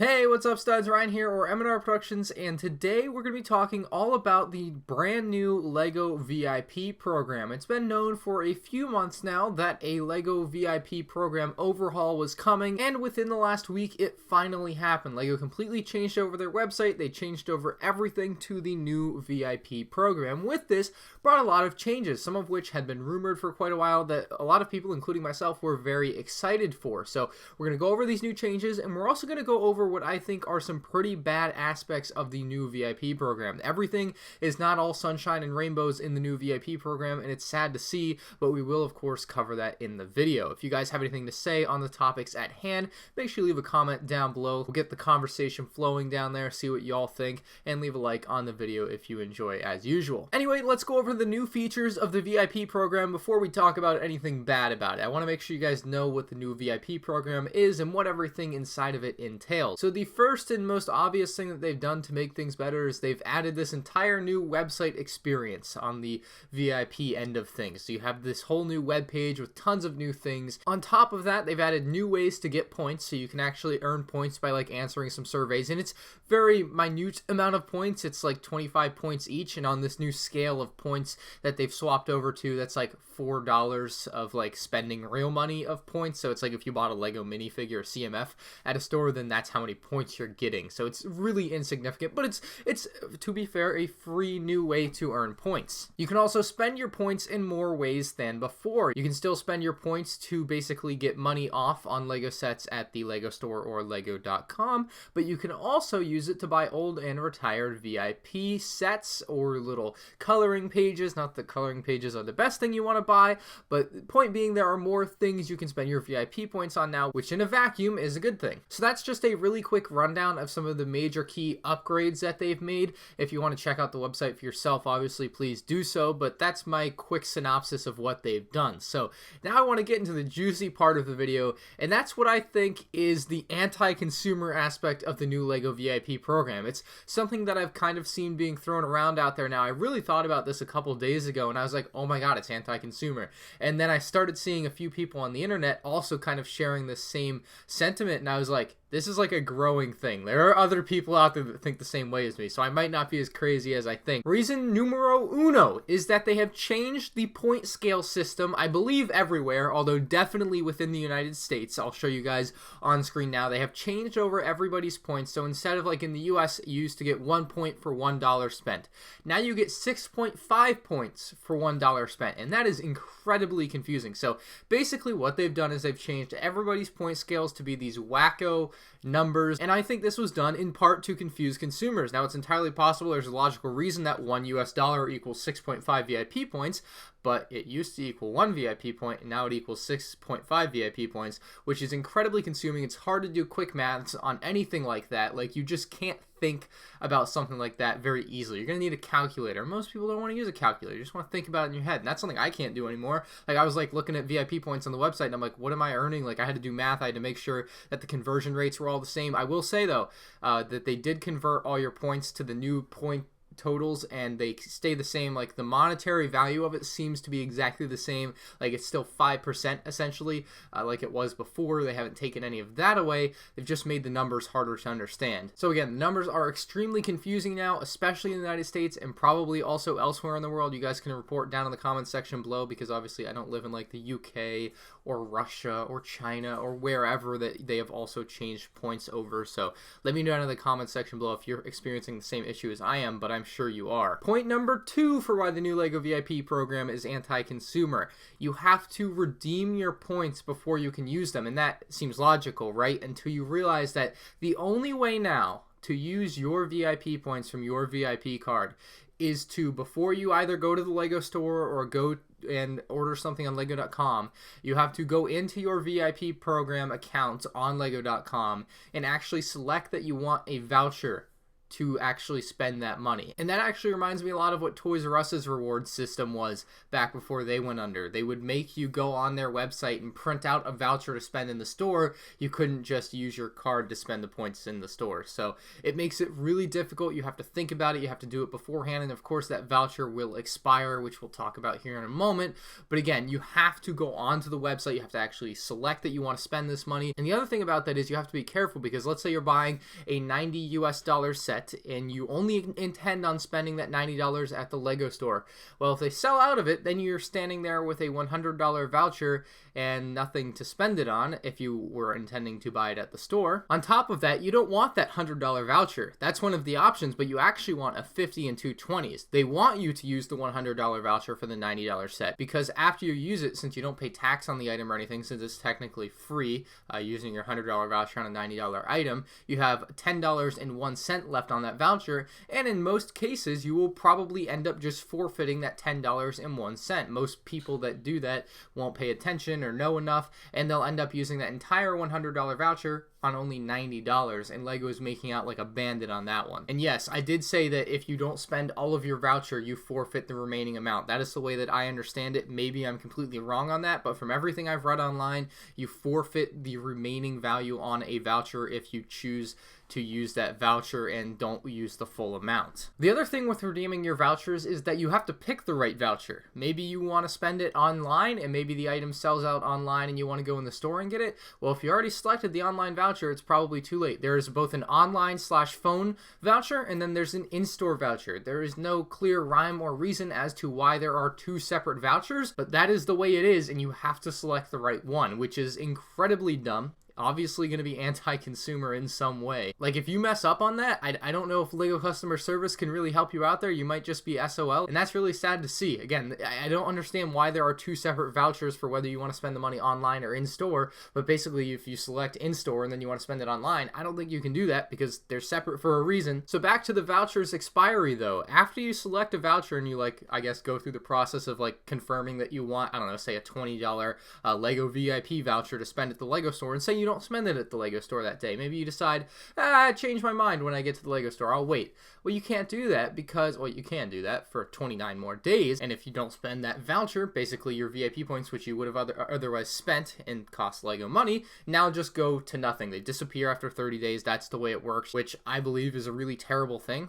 Hey, what's up studs? Ryan here, or M&R Productions, and today we're going to be talking all about the brand new LEGO VIP program. It's been known for a few months now that a LEGO VIP program overhaul was coming, and within the last week it finally happened. LEGO completely changed over their website, they changed over everything to the new VIP program. With this, brought a lot of changes, some of which had been rumored for quite a while that a lot of people, including myself, were very excited for. So we're going to go over these new changes, and we're also going to go over what I think are some pretty bad aspects of the new VIP program. Everything is not all sunshine and rainbows in the new VIP program, and it's sad to see, but we will of course cover that in the video. If you guys have anything to say on the topics at hand, make sure you leave a comment down below. We'll get the conversation flowing down there, see what y'all think, and leave a like on the video if you enjoy as usual. Anyway, let's go over the new features of the VIP program before we talk about anything bad about it. I want to make sure you guys know what the new VIP program is and what everything inside of it entails. So the first and most obvious thing that they've done to make things better is they've added this entire new website experience on the VIP end of things. So you have this whole new web page with tons of new things. On top of that, they've added new ways to get points, so you can actually earn points by like answering some surveys, and it's very minute amount of points. It's like 25 points each, and on this new scale of points that they've swapped over to, that's like $4 of like spending real money of points. So it's like if you bought a Lego minifigure or CMF at a store, then that's how many points you're getting. So it's really insignificant, but it's to be fair, a free new way to earn points. You can also spend your points in more ways than before. You can still spend your points to basically get money off on Lego sets at the Lego store or lego.com, but you can also use it to buy old and retired VIP sets or little coloring pages. Not that coloring pages are the best thing you want to buy, but point being, there are more things you can spend your VIP points on now, which in a vacuum is a good thing. So that's just a really quick rundown of some of the major key upgrades that they've made. If you want to check out the website for yourself, obviously please do so, but that's my quick synopsis of what they've done. So now I want to get into the juicy part of the video, and that's what I think is the anti-consumer aspect of the new LEGO VIP program. It's something that I've kind of seen being thrown around out there now. I really thought about this a couple days ago, and I was like, oh my god, it's anti-consumer. And then I started seeing a few people on the internet also kind of sharing the same sentiment, and I was like, this is like a growing thing. There are other people out there that think the same way as me, so I might not be as crazy as I think. Reason numero uno is that they have changed the point scale system, I believe everywhere, although definitely within the United States. I'll show you guys on screen now. They have changed over everybody's points, so instead of like in the US, you used to get 1 point for $1 spent. Now you get 6.5 points for $1 spent, and that is incredibly confusing. So basically what they've done is they've changed everybody's point scales to be these wacko numbers, and I think this was done in part to confuse consumers. Now, it's entirely possible there's a logical reason that $1 equals 6.5 VIP points, but it used to equal 1 VIP point, and now it equals 6.5 VIP points, which is incredibly consuming. It's hard to do quick maths on anything like that. Like, you just can't think about something like that very easily. You're going to need a calculator. Most people don't want to use a calculator. You just want to think about it in your head, and that's something I can't do anymore. Like, I was like looking at VIP points on the website, and I'm like, what am I earning? Like, I had to do math. I had to make sure that the conversion rates were all the same. I will say, though, that they did convert all your points to the new point totals, and they stay the same. Like, the monetary value of it seems to be exactly the same. Like, it's still 5% essentially, like it was before. They haven't taken any of that away. They've just made the numbers harder to understand. So again, the numbers are extremely confusing now, especially in the United States and probably also elsewhere in the world. You guys can report down in the comments section below, because obviously I don't live in like the UK or Russia or China or wherever that they have also changed points over. So let me know down in the comments section below if you're experiencing the same issue as I am, but I'm sure you are. Point number 2 for why the new LEGO VIP program is anti-consumer. You have to redeem your points before you can use them, and that seems logical, right? Until you realize that the only way now to use your VIP points from your VIP card is to, before you either go to the Lego store or go and order something on lego.com, you have to go into your VIP program account on lego.com and actually select that you want a voucher to actually spend that money. And that actually reminds me a lot of what Toys R Us's reward system was back before they went under. They would make you go on their website and print out a voucher to spend in the store. You couldn't just use your card to spend the points in the store. So it makes it really difficult. You have to think about it. You have to do it beforehand. And of course that voucher will expire, which we'll talk about here in a moment. But again, you have to go onto the website. You have to actually select that you want to spend this money. And the other thing about that is you have to be careful, because let's say you're buying a $90 US set and you only intend on spending that $90 at the Lego store. Well, if they sell out of it, then you're standing there with a $100 voucher and nothing to spend it on if you were intending to buy it at the store. On top of that, you don't want that $100 voucher. That's one of the options, but you actually want a 50 and 220s. They want you to use the $100 voucher for the $90 set, because after you use it, since you don't pay tax on the item or anything, since it's technically free, using your $100 voucher on a $90 item, you have $10.01 left on that voucher, and in most cases, you will probably end up just forfeiting that $10.01. Most people that do that won't pay attention or know enough, and they'll end up using that entire $100 voucher on only $90, and Lego is making out like a bandit on that one. And yes, I did say that if you don't spend all of your voucher, you forfeit the remaining amount. That is the way that I understand it. Maybe I'm completely wrong on that, but from everything I've read online, you forfeit the remaining value on a voucher if you choose to use that voucher and don't use the full amount. The other thing with redeeming your vouchers is that you have to pick the right voucher. Maybe you want to spend it online, and maybe the item sells out online and you want to go in the store and get it. Well, if you already selected the online voucher, it's probably too late. There is both an online/phone voucher, and then there's an in-store voucher. There is no clear rhyme or reason as to why there are two separate vouchers, but that is the way it is, and you have to select the right one, which is incredibly dumb. Obviously going to be anti-consumer in some way. Like, if you mess up on that, I don't know if Lego customer service can really help you out there. You might just be SOL, and that's really sad to see. Again, I don't understand why there are two separate vouchers for whether you want to spend the money online or in-store, but basically if you select in-store and then you want to spend it online, I don't think you can do that because they're separate for a reason. So back to the vouchers expiry though. After you select a voucher and you I guess go through the process of confirming that you want, I don't know, say a $20 Lego VIP voucher to spend at the Lego store, and say you don't spend it at the Lego store that day. Maybe you decide, I changed my mind when I get to the Lego store, I'll wait. Well, you can't do that because, well, you can do that for 29 more days, and if you don't spend that voucher, basically your VIP points, which you would have otherwise spent and cost Lego money, now just go to nothing. They disappear after 30 days. That's the way it works, which I believe is a really terrible thing.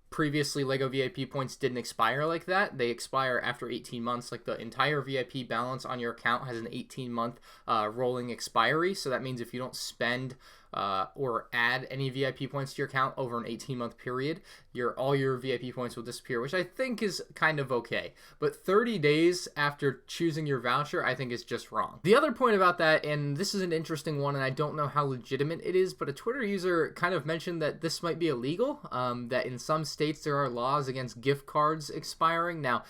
Previously, Lego VIP points didn't expire like that. They expire after 18 months. The entire VIP balance on your account has an 18-month rolling expiry. So that means if you don't spend or add any VIP points to your account over an 18-month period, all your VIP points will disappear, which I think is kind of okay. But 30 days after choosing your voucher, I think is just wrong. The other point about that, and this is an interesting one, and I don't know how legitimate it is, but a Twitter user kind of mentioned that this might be illegal, that in some states there are laws against gift cards expiring. Now,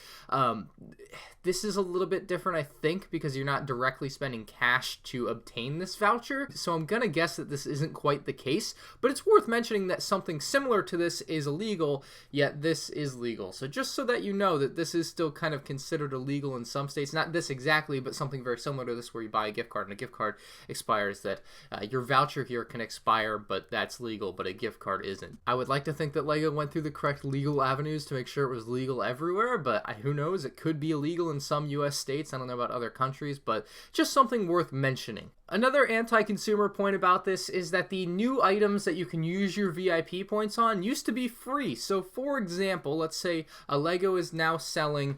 this is a little bit different, I think, because you're not directly spending cash to obtain this voucher. So I'm going to guess that this isn't quite the case, but it's worth mentioning that something similar to this is illegal, yet this is legal. So just so that you know that this is still kind of considered illegal in some states, not this exactly, but something very similar to this where you buy a gift card and a gift card expires, that your voucher here can expire, but that's legal, but a gift card isn't. I would like to think that Lego went through the correct legal avenues to make sure it was legal everywhere, but who knows? It could be illegal in some US states. I don't know about other countries, but just something worth mentioning. Another anti-consumer point about this is that the new items that you can use your VIP points on used to be free. So for example, let's say a Lego is now selling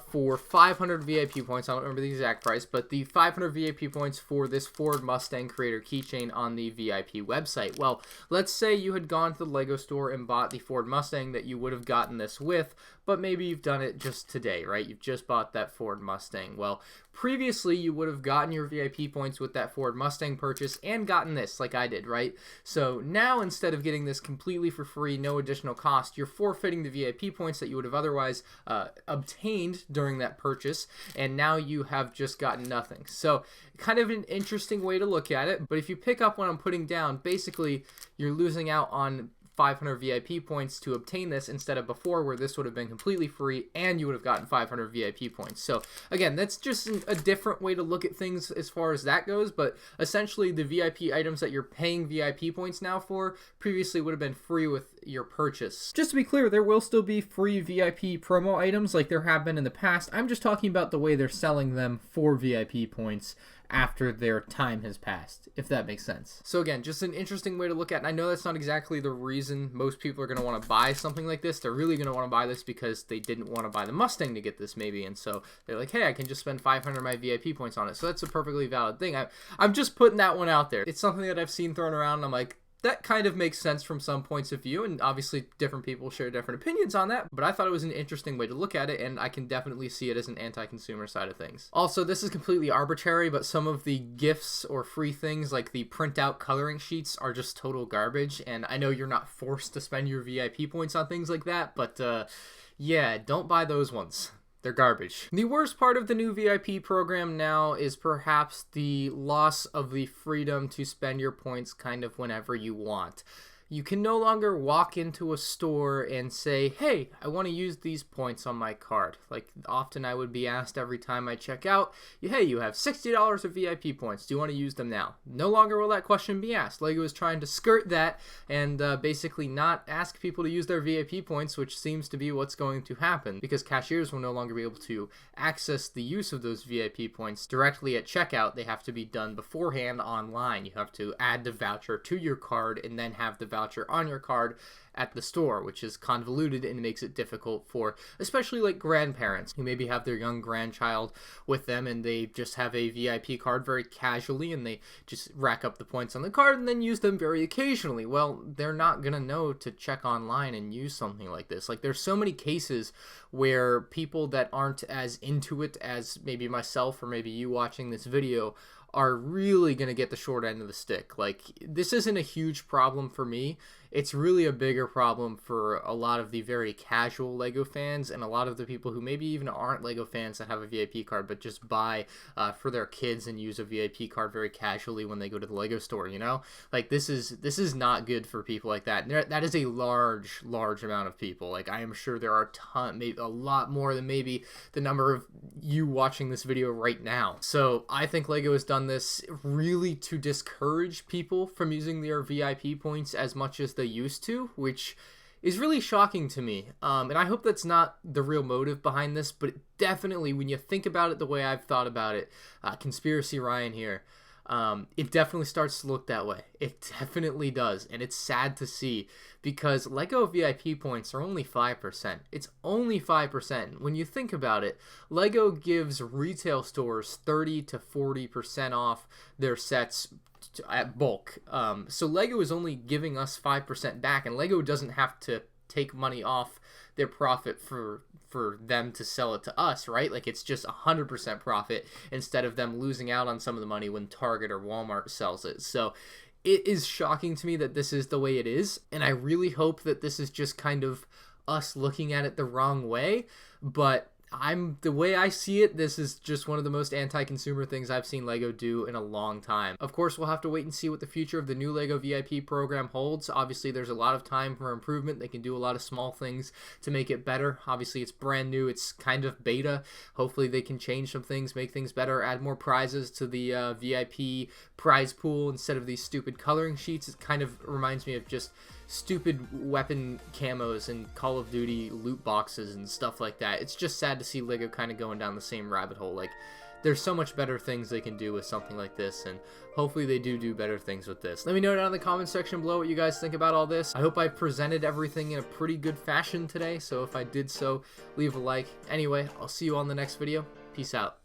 for 500 VIP points. I don't remember the exact price, but the 500 VIP points for this Ford Mustang Creator keychain on the VIP website. Well, let's say you had gone to the Lego store and bought the Ford Mustang that you would have gotten this with, but maybe you've done it just today, right? You've just bought that Ford Mustang. Well, previously you would have gotten your VIP points with that Ford Mustang purchase and gotten this like I did, right? So now instead of getting this completely for free, no additional cost, you're forfeiting the VIP points that you would have otherwise obtained during that purchase, and now you have just gotten nothing. So kind of an interesting way to look at it, but if you pick up what I'm putting down, basically you're losing out on 500 VIP points to obtain this instead of before where this would have been completely free and you would have gotten 500 VIP points. So again, that's just a different way to look at things as far as that goes, but essentially the VIP items that you're paying VIP points now for previously would have been free with your purchase. Just to be clear, there will still be free VIP promo items like there have been in the past. I'm just talking about the way they're selling them for VIP points after their time has passed, if that makes sense. So again, just an interesting way to look at it. And I know that's not exactly the reason most people are going to want to buy something like this. They're really going to want to buy this because they didn't want to buy the Mustang to get this maybe, and so they're like, hey, I can just spend 500 of my VIP points on it. So that's a perfectly valid thing. I'm just putting that one out there. It's something that I've seen thrown around, and I'm like, that kind of makes sense from some points of view, and obviously different people share different opinions on that, but I thought it was an interesting way to look at it, and I can definitely see it as an anti-consumer side of things. Also, this is completely arbitrary, but some of the gifts or free things like the printout coloring sheets are just total garbage, and I know you're not forced to spend your VIP points on things like that, but yeah, don't buy those ones. They're garbage. The worst part of the new VIP program now is perhaps the loss of the freedom to spend your points kind of whenever you want. You can no longer walk into a store and say, hey, I want to use these points on my card. Like, often I would be asked every time I check out, hey, you have $60 of VIP points. Do you want to use them now? No longer will that question be asked. LEGO is trying to skirt that and basically not ask people to use their VIP points, which seems to be what's going to happen, because cashiers will no longer be able to access the use of those VIP points directly at checkout. They have to be done beforehand online. You have to add the voucher to your card and then have the voucher on your card at the store, which is convoluted and makes it difficult for especially like grandparents who maybe have their young grandchild with them and they just have a VIP card very casually and they just rack up the points on the card and then use them very occasionally. Well, they're not gonna know to check online and use something like this. Like, there's so many cases where people that aren't as into it as maybe myself or maybe you watching this video are really going to get the short end of the stick. Like, this isn't a huge problem for me. It's really a bigger problem for a lot of the very casual LEGO fans and a lot of the people who maybe even aren't LEGO fans that have a VIP card but just buy for their kids and use a VIP card very casually when they go to the LEGO store, you know? Like, this is not good for people like that. And that is a large amount of people. Like, I am sure there are maybe a lot more than maybe the number of you watching this video right now. So I think LEGO has done this really to discourage people from using their VIP points as much as they used to, which is really shocking to me. And I hope that's not the real motive behind this, but definitely when you think about it the way I've thought about it, Conspiracy Ryan here, it definitely starts to look that way. It definitely does, and it's sad to see because LEGO VIP points are only 5%. It's only 5%. When you think about it, LEGO gives retail stores 30 to 40% off their sets at bulk. So LEGO is only giving us 5% back, and LEGO doesn't have to take money off their profit for them to sell it to us, right? Like, it's just 100% profit instead of them losing out on some of the money when Target or Walmart sells it. So it is shocking to me that this is the way it is, and I really hope that this is just kind of us looking at it the wrong way, but the way I see it, this is just one of the most anti-consumer things I've seen LEGO do in a long time. Of course, we'll have to wait and see what the future of the new LEGO VIP program holds. Obviously, there's a lot of time for improvement. They can do a lot of small things to make it better. Obviously, it's brand new. It's kind of beta. Hopefully, they can change some things, make things better, add more prizes to the VIP prize pool instead of these stupid coloring sheets. It kind of reminds me of just stupid weapon camos and Call of Duty loot boxes and stuff like that. It's just sad to see LEGO kind of going down the same rabbit hole. Like, there's so much better things they can do with something like this, and hopefully they do better things with this. Let me know down in the comment section below what you guys think about all this. I hope I presented everything in a pretty good fashion today, so if I did so, leave a like. Anyway, I'll see you on the next video. Peace out.